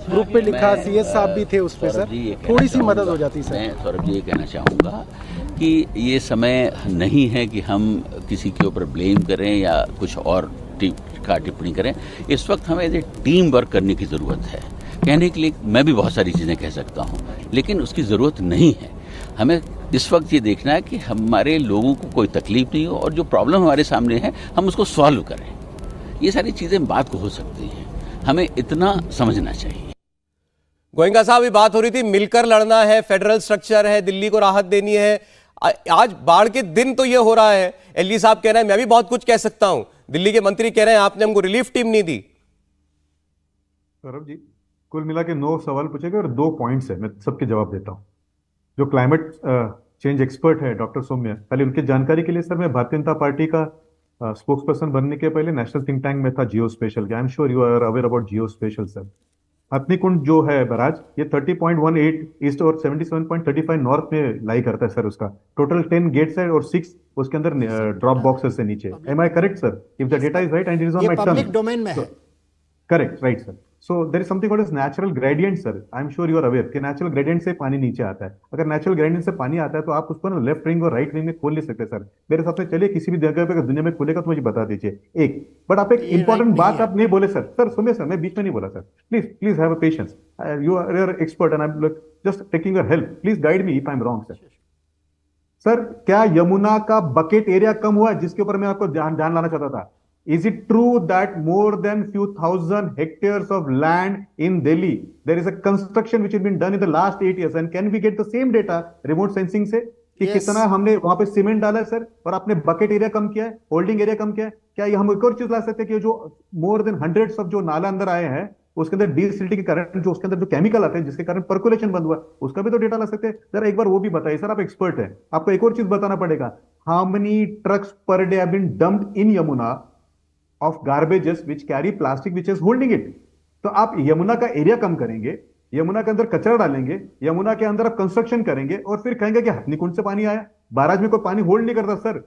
ग्रुप पे लिखा, सीएस साहब भी थे उस पर सर, थोड़ी सी मदद हो जाती सर। मैं सौरभ जी ये कहना चाहूँगा कि ये समय नहीं है कि हम किसी के ऊपर ब्लेम करें या कुछ और टिप्पणी करें। इस वक्त हमें ये टीम वर्क करने की ज़रूरत है। कहने के लिए मैं भी बहुत सारी चीज़ें कह सकता हूँ, लेकिन उसकी ज़रूरत नहीं है। हमें इस वक्त ये देखना है कि हमारे लोगों को कोई तकलीफ नहीं हो और जो प्रॉब्लम हमारे सामने है हम उसको सॉल्व करें। ये सारी चीज़ें बात को हो सकती हैं, हमें इतना समझना चाहिए। गोयनका साहब, बात हो रही थी मिलकर लड़ना है, फेडरल स्ट्रक्चर है, दिल्ली को राहत देनी है। आज बाढ़ के दिन तो ये हो रहा है, एलजी साहब कह रहे हैं मैं भी बहुत कुछ कह सकता हूं, दिल्ली के मंत्री कह रहे हैं आपने हमको रिलीफ टीम नहीं दी। सौरभ जी, कुल मिला के 9 सवाल पूछे गए और 2 पॉइंट्स है, मैं सबके जवाब देता हूं। जो क्लाइमेट चेंज एक्सपर्ट है डॉक्टर सौम्या, पहले उनकी जानकारी के लिए सर, मैं भारतीय जनता पार्टी का स्पोक्स पर्सन बनने के पहले नेशनल थिंक टैंक में था geospatial. I am sure you are aware about geospatial sir. Hathnikund जो है बैराज, ये 30.18 ईस्ट और 77.35 नॉर्थ में लाई करता है सर। उसका टोटल 10 गेट्स है और 6 उसके अंदर ड्रॉप बॉक्सेस है नीचे। Am I correct sir? If the data is right and it is on my term, public domain में है। Correct, right sir. So there is something called as natural gradient sir, I am sure you are aware कि natural gradient से पानी नीचे आता है। अगर natural gradient से पानी आता है तो आप उसको ना लेफ्ट विंग और राइट विंग में खोल नहीं सकते सर। मेरे हिसाब से चलिए किसी भी जगह पे अगर दुनिया में खोलेगा तो मुझे बता दीजिए एक। बट आप एक इंपॉर्टेंट बात आप नहीं बोले सर सुनिए सर, मैं बीच में नहीं बोला sir, please please have a patience, you are expert and I am just taking your help, please guide me if I am wrong sir. Sir क्या यमुना का बकेट एरिया कम हुआ है, जिसके ऊपर मैं आपको ध्यान लाना चाहता था? Is it true that more than few thousand hectares of land in Delhi, there is a construction which has been done in the last 8 years, and can we get the same data remote sensing से कि कितना हमने वहां पे cement डाला है sir, और आपने बकेट एरिया कम किया है, होल्डिंग एरिया कम किया है? क्या ये हम एक और चीज ला सकते हैं कि जो मोर देन हंड्रेड्स ऑफ जो नाला अंदर आए हैं उसके अंदर डीसिल्टी के कारण जो उसके अंदर जो केमिकल आते हैं जिसके कारण पर्कुलेशन बंद हुआ, उसका भी तो डेटा ला सकते हैं? जरा एक बार वो भी बताइए सर, आप एक्सपर्ट हैं, आपको एक और चीज बताना पड़ेगा। How many trucks per day have been dumped in Yamuna of garbages which carry plastic which is holding it? तो आप यमुना का एरिया कम करेंगे, यमुना के अंदर कचरा डालेंगे, यमुना के अंदर आप कंस्ट्रक्शन करेंगे और फिर कहेंगे कि हथनीकुंड से पानी आया। बैराज में कोई पानी होल्ड नहीं करता सर,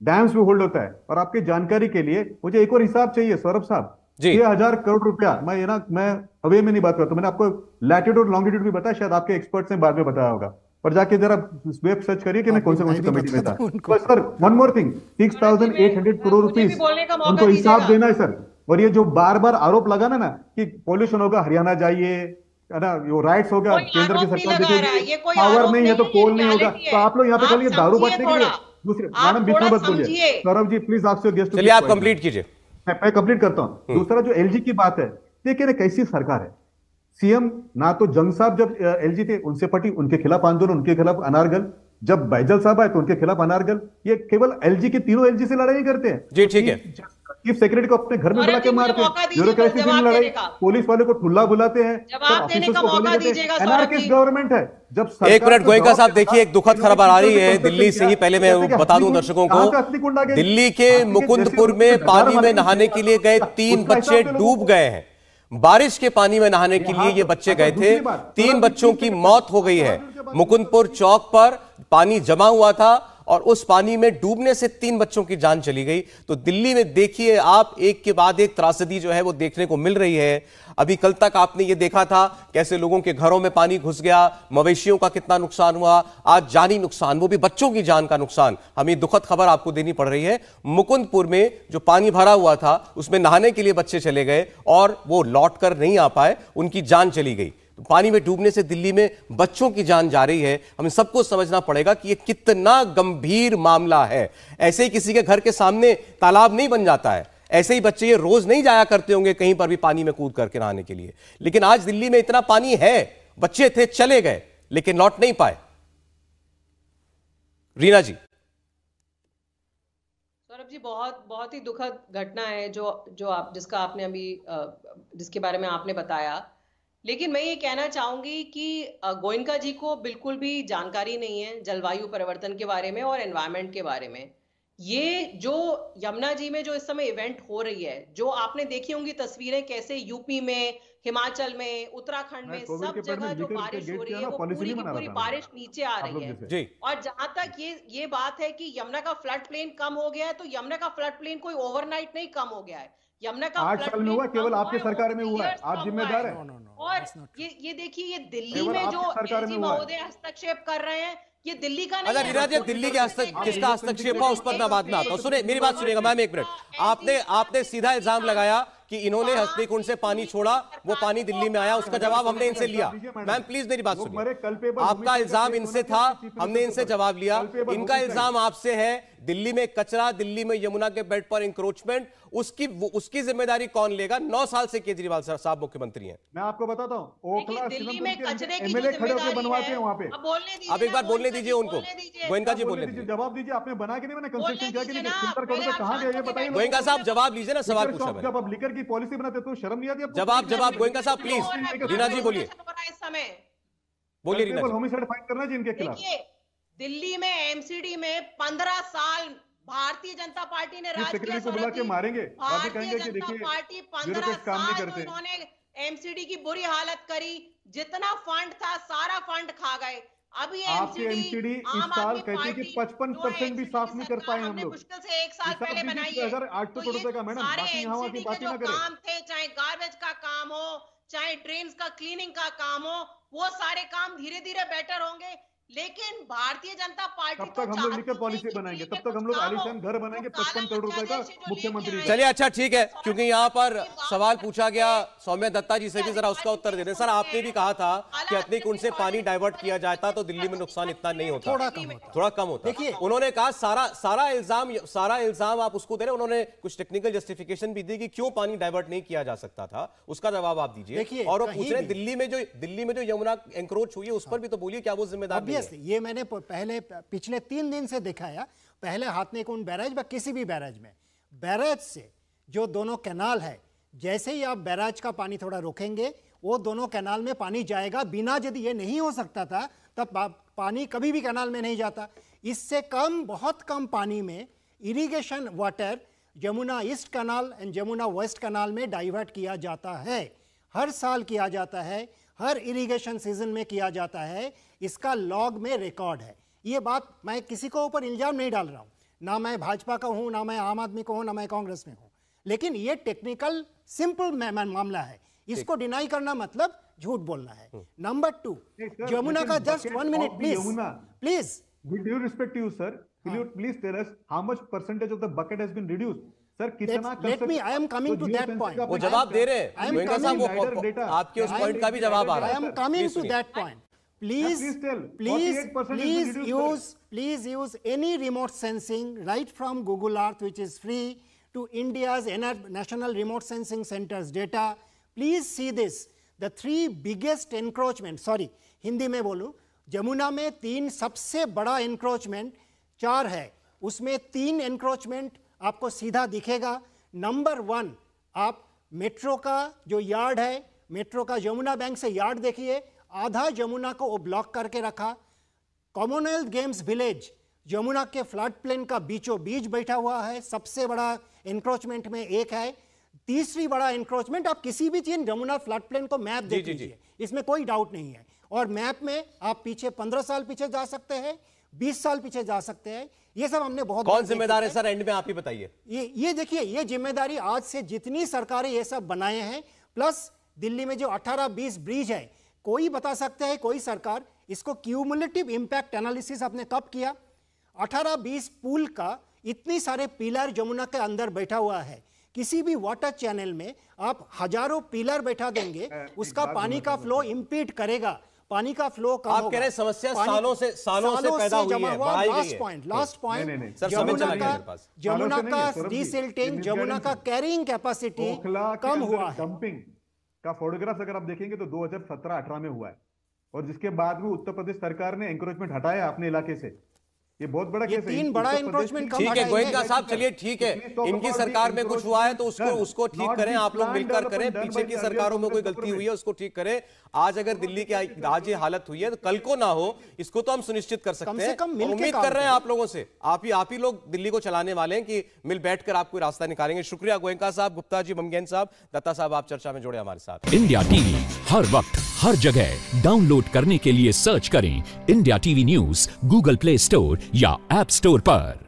डैम्स में होल्ड होता है। और आपकी जानकारी के लिए मुझे एक और हिसाब चाहिए सौरभ साहब, 6,000 करोड़ रुपया, मैं अवे में नहीं बात करता, मैंने आपको लैटिट्यूड लॉन्गिट्यूड भी बताया, शायद आपके एक्सपर्ट्स ने बाद में बताया होगा, और जाके जरा वेब सर्च करिए कि मैं कौन सी कमेटी में था। बस sir one more thing, 6,800 crore rupees उनको हिसाब देना है सर। और ये जो बार बार आरोप लगाना ना कि पॉल्यूशन होगा हरियाणा जाइए, है ना, यो राइट्स हो गया केंद्र की सरकार देखेगी, पावर नहीं है तो कोल नहीं होगा, तो आप लोग यहाँ पे चलिए दारू बांटने के लिए दूसरे मैडम बीच में मत बोलिए। सौरभ जी प्लीज आपसे गेस्ट, चलिए आप कंप्लीट कीजिए। मैं कंप्लीट करता हूँ। दूसरा जो एलजी की बात है, देखिए ना कैसी सरकार है। सीएम ना तो जंग साहब जब एलजी थे उनसे पटी, उनके खिलाफ आंदोलन, उनके खिलाफ अनारगल, जब बैजल साहब आए तो उनके खिलाफ अनारगल। ये केवल एलजी के तीनों एलजी से लड़ाई करते हैं जी, ठीक है। चीफ सेक्रेटरी को अपने घर में बुला के मारते हैं, ब्यूरोक्रेसी से लड़ाई, पुलिस वाले को ठुल्ला बुलाते हैं, एनआरके गवर्नमेंट है। जब एक मिनट गोयनका साहब, देखिए एक दुखद खबर आ रही है दिल्ली से ही। पहले मैं बता दूं दर्शकों को, दिल्ली के मुकुंदपुर में पानी में नहाने के लिए गए 3 बच्चे डूब गए हैं। बारिश के पानी में नहाने के लिए ये बच्चे गए थे, 3 बच्चों की मौत हो गई है। मुकुंदपुर चौक पर पानी जमा हुआ था और उस पानी में डूबने से 3 बच्चों की जान चली गई। तो दिल्ली में देखिए आप, एक के बाद एक त्रासदी जो है वो देखने को मिल रही है। अभी कल तक आपने ये देखा था कैसे लोगों के घरों में पानी घुस गया, मवेशियों का कितना नुकसान हुआ, आज जानी नुकसान, वो भी बच्चों की जान का नुकसान। हमें दुखद खबर आपको देनी पड़ रही है। मुकुंदपुर में जो पानी भरा हुआ था उसमें नहाने के लिए बच्चे चले गए और वो लौट कर नहीं आ पाए, उनकी जान चली गई। तो पानी में डूबने से दिल्ली में बच्चों की जान जा रही है। हमें सबको समझना पड़ेगा कि यह कितना गंभीर मामला है। ऐसे ही किसी के घर के सामने तालाब नहीं बन जाता है, ऐसे ही बच्चे ये रोज नहीं जाया करते होंगे कहीं पर भी पानी में कूद करके नहाने के लिए। लेकिन आज दिल्ली में इतना पानी है, बच्चे थे चले गए लेकिन लौट नहीं पाए। रीना जी। सौरभ जी, बहुत ही दुखद घटना है जिसके बारे में आपने बताया। लेकिन मैं ये कहना चाहूंगी कि गोयनका जी को बिल्कुल भी जानकारी नहीं है जलवायु परिवर्तन के बारे में और एनवायरनमेंट के बारे में। ये जो यमुना जी में जो इस समय इवेंट हो रही है, जो आपने देखी होंगी तस्वीरें, कैसे यूपी में, हिमाचल में, उत्तराखंड में सब जगह जो बारिश हो रही है वो पूरी की पूरी बारिश नीचे आ रही है। और जहां तक ये बात है कि यमुना का फ्लड प्लेन कम हो गया है, तो यमुना का फ्लड प्लेन कोई ओवरनाइट नहीं कम हो गया है। यमुना का 8 साल में हुआ, केवल आपकी सरकार में हुआ है, आप जिम्मेदार हैं। और ये देखिए, ये दिल्ली में जो एलजी महोदय हस्तक्षेप कर रहे हैं, ये दिल्ली का नहीं है। रीना जी, दिल्ली के किसका हस्तक्षेप हुआ उस पर मैं बाद में आता हूं। सुने मेरी बात, सुनिएगा मैम एक मिनट। आपने सीधा इल्जाम लगाया कि इन्होंने हथनीकुंड से पानी छोड़ा, वो पानी दिल्ली में आया, उसका जवाब हमने इनसे लिया। मैम प्लीज मेरी बात सुनिए। आपका इल्जाम इनसे था, हमने इनसे जवाब लिया। इनका इल्जाम आपसे है दिल्ली में कचरा, दिल्ली में यमुना के बेड पर इंक्रोचमेंट, उसकी जिम्मेदारी कौन लेगा? 9 साल से केजरीवाल साहब मुख्यमंत्री हैं। मैं आपको बताता हूँ, ओखला दिल्ली में कचरे की एमएलए खड़े होकर बनवाते हैं वहां पे। अब एक बार बोलने दीजिए उनको, गोयनका जी बोलने दीजिए। जवाब दीजिए, आपने बना के नहीं, मैंने कंस्ट्रक्शन किया कि नहीं, कहां गए ये बताइए। गोयनका साहब जवाब लीजिए ना, सवाल पूछा मैंने। जब आप लिकर की पॉलिसी बनाते तो शर्म नहीं आती? जवाब गोयनका साहब प्लीज। रीना जी बोलिए, बोलिए रीना जी। होमिसाइड फाइट करना जी इनके खिलाफ। दिल्ली में एमसीडी में 15 साल भारतीय जनता पार्टी ने राज किया। को बुला के मारेंगे, भारतीय जनता पार्टी 15 साल उन्होंने एमसीडी की बुरी हालत करी, जितना फंड था सारा फंड खा गए। अभी आपके एमसीडी इस साल कहते हैं कि 55% भी साफ नहीं कर पाए हम लोग। मुश्किल से 1 साल पहले बनाई है। 800 करोड़ रुपए का मैडम, बाकी यहाँ वहाँ की बात ही ना करें। काम थे, चाहे गार्बेज का काम हो, चाहे ड्रेन्स का क्लीनिंग का काम हो, वो सारे काम धीरे धीरे बेटर होंगे। लेकिन भारतीय जनता पार्टी तब तक हम लोग मिलकर पॉलिसी बनाएंगे, तब तक हम लोग आलीशान घर बनाएंगे 55 करोड़ रुपए का मुख्यमंत्री। चलिए अच्छा ठीक है, क्योंकि यहाँ पर सवाल पूछा गया सौम्या दत्ता जी से भी जरा उसका उत्तर दे दें। सर आपने भी कहा था कि हथनी कुंड से पानी डाइवर्ट किया जाता तो दिल्ली में नुकसान इतना नहीं होता, थोड़ा कम होता। देखिए उन्होंने कहा सारा इल्जाम आप उसको दे रहे, उन्होंने कुछ टेक्निकल जस्टिफिकेशन भी दी कि क्यों पानी डाइवर्ट नहीं किया जा सकता था, उसका जवाब आप दीजिए। और वो पूछ रहे दिल्ली में जो यमुना एंक्रोच हुई है उस पर भी तो बोलिए, क्या वो जिम्मेदार नहीं है? ये मैंने पहले पिछले 3 दिन से दिखाया। पहले हथनी कुंड बैराज व किसी भी बैराज में, बैराज से जो दोनों कैनाल है, जैसे ही आप बैराज का पानी थोड़ा रोकेंगे वो दोनों कैनाल में पानी जाएगा। बिना यदि ये नहीं हो सकता था तब पानी कभी भी कैनाल में नहीं जाता। इससे कम, बहुत कम पानी में irrigation water Yamuna east canal and Yamuna west canal में डाइवर्ट किया जाता है। हर साल किया जाता है, हर इरिगेशन सीजन में किया जाता है। इसका लॉग में रिकॉर्ड है। ये बात मैं किसी को ऊपर इल्जाम नहीं डाल रहा हूं, ना मैं भाजपा का हूं, ना मैं आम आदमी को हूं, ना मैं कांग्रेस में हूं, लेकिन ये टेक्निकल सिंपल मामला है। इसको डिनाई करना मतलब झूठ बोलना है। नंबर 2, यमुना का just 1 minute please with due respect to you sir, will you please tell us how much percentage of the bucket has been reduced? Sir, कितना let me, I am coming to that point. वो जवाब दे रहे हैं गोयनका साहब, वो आपके उस point का भी जवाब आ रहा है। I am coming to that point. Please use any remote sensing right from Google Earth, which is free, to India's National Remote Sensing Center's data. Please see this. The 3 biggest encroachment, sorry, Hindi में बोलूं, यमुना में 3 सबसे बड़ा encroachment 4 है, उसमें 3 encroachment आपको सीधा दिखेगा। नंबर 1, आप मेट्रो का जो यार्ड है, मेट्रो का यमुना बैंक से यार्ड देखिए, आधा यमुना को वो ब्लॉक करके रखा। कॉमनवेल्थ गेम्स विलेज यमुना के फ्लड प्लेन का बीचों बीच बैठा हुआ है, सबसे बड़ा एनक्रोचमेंट में एक है। तीसरी बड़ा एनक्रोचमेंट, आप किसी भी चीज यमुना फ्लड प्लेन को मैप देख लीजिए, इसमें कोई डाउट नहीं है। और मैप में आप पीछे 15 साल पीछे जा सकते हैं, 20 साल पीछे जा सकते हैं। ये सब हमने बहुत, कौन जिम्मेदार है सर, एंड में आप ही बताइए। ये देखिए, ये जिम्मेदारी आज से जितनी सरकारें ये सब बनाए हैं, प्लस दिल्ली में जो 18-20 ब्रिज है, कोई बता सकता है, कोई सरकार इसको क्यूमुलेटिव इंपैक्ट एनालिसिस आपने कब किया? 18-20 पुल का इतनी सारे पिलर यमुना के अंदर बैठा हुआ है, किसी भी वाटर चैनल में आप हजारों पिलर बैठा देंगे, उसका पानी का फ्लो इंपीड करेगा, पानी का फ्लो कम होगा। आप कह रहे हैं समस्या सालों से पैदा हुई है, बढ़ाई गई है। लास्ट पॉइंट, यमुना का डिसिल्टिंग, यमुना का कैरिंग कैपेसिटी कम हुआ है। डंपिंग का फोटोग्राफ अगर आप देखेंगे तो 2017-18 में हुआ है, और जिसके बाद भी उत्तर प्रदेश सरकार ने एंक्रोचमेंट हटाया अपने इलाके से। ये बहुत बड़ा केस है। 3 बड़ा एनक्रोचमेंट कम। ठीक है गोयनका साहब, चलिए ठीक है, इनकी सरकार में कुछ हुआ है तो उसको ठीक करें, आप लोग मिलकर करें। पीछे की सरकारों में कोई गलती हुई है उसको ठीक करें। आज अगर दिल्ली की आज ये हालत हुई है तो कल को ना हो, इसको तो हम सुनिश्चित कर सकते हैं। उम्मीद कर रहे हैं आप लोगों से, आप ही लोग दिल्ली को चलाने वाले हैं कि मिल बैठकर आप कोई रास्ता निकालेंगे। शुक्रिया गोयनका साहब, गुप्ता जी, बमगैन साहब, दत्ता साहब, आप चर्चा में जुड़े हमारे साथ। इंडिया टीवी हर वक्त हर जगह डाउनलोड करने के लिए सर्च करें India TV news Google play store या ऐप स्टोर पर।